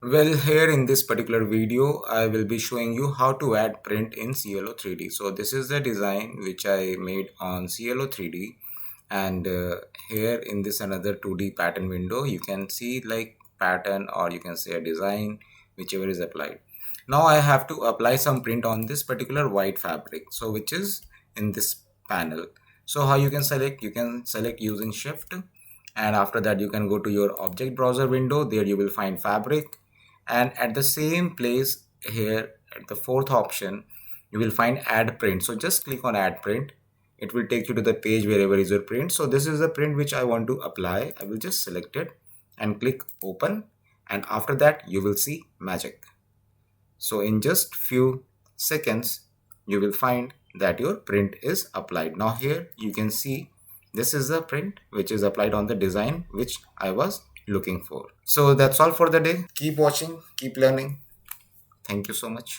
Well, here in this particular video, I will be showing you how to add print in CLO3D. So this is the design which I made on CLO3D, and here in this another 2D pattern window, you can see like pattern, or you can say a design, whichever is applied. Now I have to apply some print on this particular white fabric, so which is in this panel. So how you can select? You can select using shift, and after that you can go to your object browser window. There you will find fabric, and at the same place here at the fourth option you will find add print. So just click on add print. It will take you to the page wherever is your print. So this is the print which I want to apply. I will just select it and click open, and after that you will see magic. So in just few seconds you will find that your print is applied. Now here you can see this is the print which is applied on the design which I was looking for. So that's all for the day. Keep watching, keep learning. Thank you so much.